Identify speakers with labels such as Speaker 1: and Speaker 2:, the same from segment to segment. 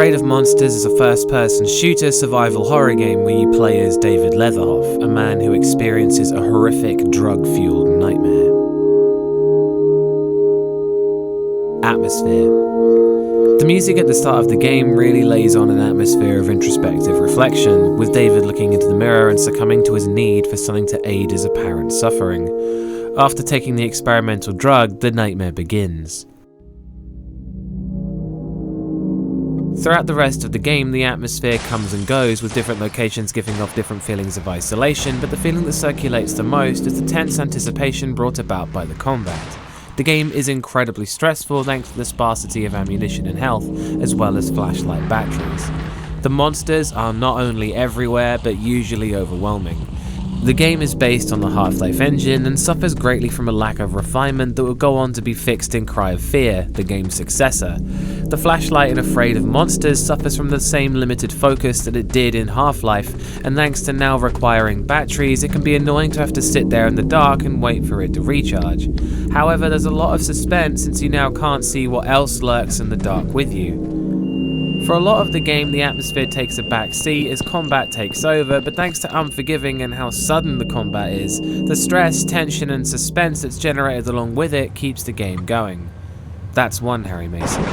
Speaker 1: Afraid of Monsters is a first-person shooter survival horror game where you play as David Leatherhoff, a man who experiences a horrific drug-fueled nightmare. Atmosphere. The music at the start of the game really lays on an atmosphere of introspective reflection, with David looking into the mirror and succumbing to his need for something to aid his apparent suffering. After taking the experimental drug, the nightmare begins. Throughout the rest of the game, the atmosphere comes and goes, with different locations giving off different feelings of isolation, but the feeling that circulates the most is the tense anticipation brought about by the combat. The game is incredibly stressful thanks to the sparsity of ammunition and health, as well as flashlight batteries. The monsters are not only everywhere, but usually overwhelming. The game is based on the Half-Life engine and suffers greatly from a lack of refinement that will go on to be fixed in Cry of Fear, the game's successor. The flashlight in Afraid of Monsters suffers from the same limited focus that it did in Half-Life, and thanks to now requiring batteries, it can be annoying to have to sit there in the dark and wait for it to recharge. However, there's a lot of suspense since you now can't see what else lurks in the dark with you. For a lot of the game, the atmosphere takes a back seat as combat takes over, but thanks to Unforgiving and how sudden the combat is, the stress, tension and suspense that's generated along with it keeps the game going. That's one Harry Mason.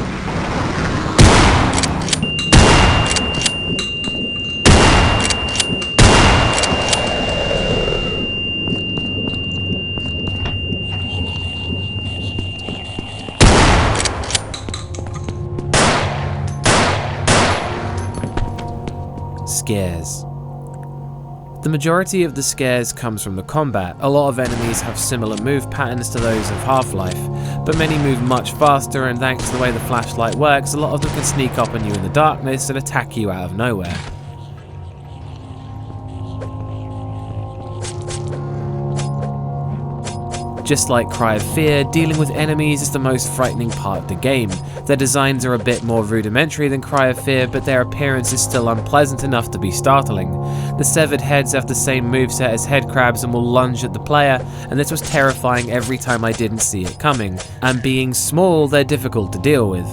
Speaker 1: Scares. The majority of the scares comes from the combat. A lot of enemies have similar move patterns to those of Half-Life, but many move much faster, and thanks to the way the flashlight works, a lot of them can sneak up on you in the darkness and attack you out of nowhere. Just like Cry of Fear, dealing with enemies is the most frightening part of the game. Their designs are a bit more rudimentary than Cry of Fear, but their appearance is still unpleasant enough to be startling. The severed heads have the same moveset as head crabs and will lunge at the player, and this was terrifying every time I didn't see it coming. And being small, they're difficult to deal with.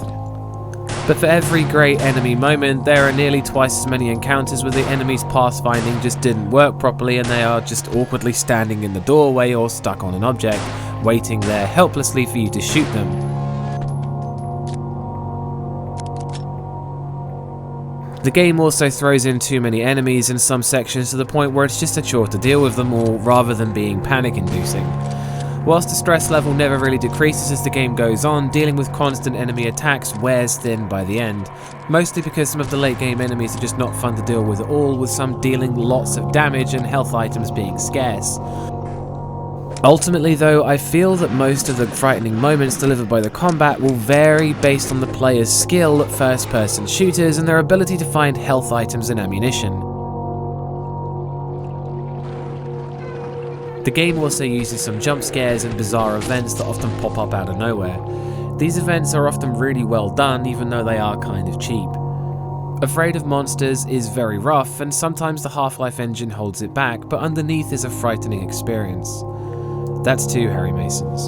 Speaker 1: But for every great enemy moment, there are nearly twice as many encounters where the enemy's pathfinding just didn't work properly and they are just awkwardly standing in the doorway or stuck on an object, waiting there helplessly for you to shoot them. The game also throws in too many enemies in some sections to the point where it's just a chore to deal with them all rather than being panic-inducing. Whilst the stress level never really decreases as the game goes on, dealing with constant enemy attacks wears thin by the end, mostly because some of the late game enemies are just not fun to deal with at all, with some dealing lots of damage and health items being scarce. Ultimately though, I feel that most of the frightening moments delivered by the combat will vary based on the player's skill at first-person shooters and their ability to find health items and ammunition. The game also uses some jump scares and bizarre events that often pop up out of nowhere. These events are often really well done, even though they are kind of cheap. Afraid of Monsters is very rough, and sometimes the Half-Life engine holds it back, but underneath is a frightening experience. That's 2 Harry Masons.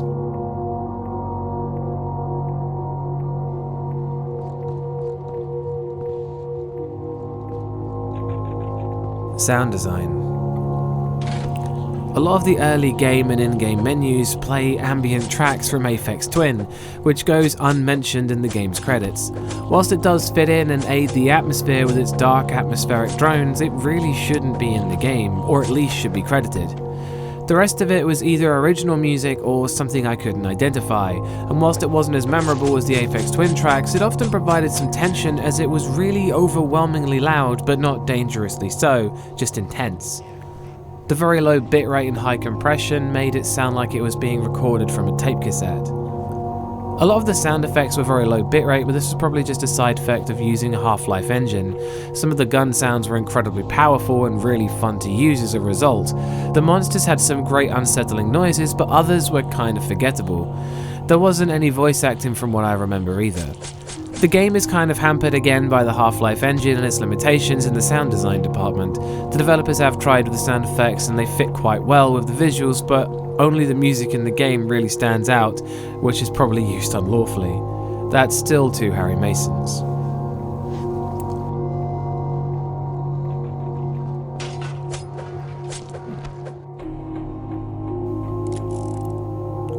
Speaker 1: Sound design. A lot of the early game and in-game menus play ambient tracks from Aphex Twin, which goes unmentioned in the game's credits. Whilst it does fit in and aid the atmosphere with its dark atmospheric drones, it really shouldn't be in the game, or at least should be credited. The rest of it was either original music or something I couldn't identify, and whilst it wasn't as memorable as the Aphex Twin tracks, it often provided some tension as it was really overwhelmingly loud, but not dangerously so, just intense. The very low bitrate and high compression made it sound like it was being recorded from a tape cassette. A lot of the sound effects were very low bitrate, but this was probably just a side effect of using a Half-Life engine. Some of the gun sounds were incredibly powerful and really fun to use as a result. The monsters had some great unsettling noises, but others were kind of forgettable. There wasn't any voice acting from what I remember either. The game is kind of hampered again by the Half-Life engine and its limitations in the sound design department. The developers have tried with the sound effects and they fit quite well with the visuals, but only the music in the game really stands out, which is probably used unlawfully. That's still 2 Harry Masons.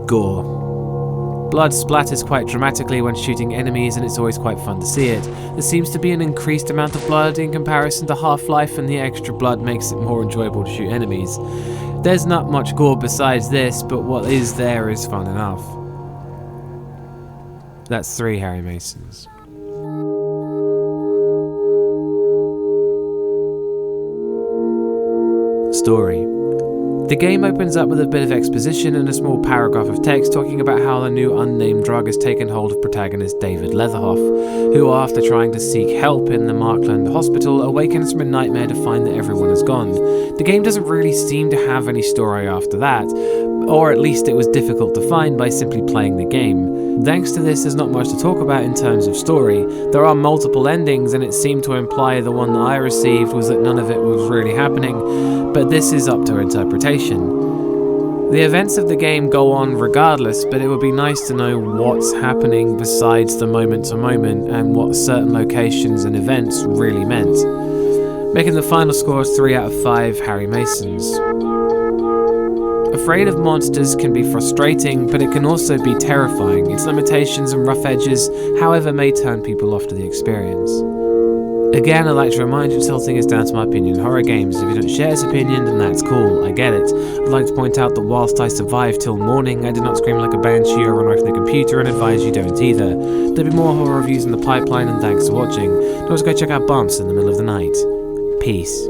Speaker 1: Gore. Blood splatters quite dramatically when shooting enemies, and it's always quite fun to see it. There seems to be an increased amount of blood in comparison to Half-Life, and the extra blood makes it more enjoyable to shoot enemies. There's not much gore besides this, but what is there is fun enough. That's 3 Harry Masons. Story. The game opens up with a bit of exposition and a small paragraph of text talking about how a new unnamed drug has taken hold of protagonist David Leatherhoff, who, after trying to seek help in the Markland hospital, awakens from a nightmare to find that everyone is gone. The game doesn't really seem to have any story after that, or at least it was difficult to find by simply playing the game. Thanks to this, there's not much to talk about in terms of story. There are multiple endings, and it seemed to imply the one that I received was that none of it was really happening, but this is up to interpretation. The events of the game go on regardless, but it would be nice to know what's happening besides the moment-to-moment and what certain locations and events really meant. Making the final score as 3 out of 5 Harry Masons. Afraid of monsters can be frustrating, but it can also be terrifying. Its limitations and rough edges, however, may turn people off to the experience. Again, I'd like to remind you this whole thing is down to my opinion. Horror games, if you don't share this opinion, then that's cool, I get it. I'd like to point out that whilst I survived till morning, I did not scream like a banshee or run away from the computer, and advise you don't either. There'll be more horror reviews in the pipeline, and thanks for watching. Don't forget to go check out Bumps in the Middle of the Night. Peace.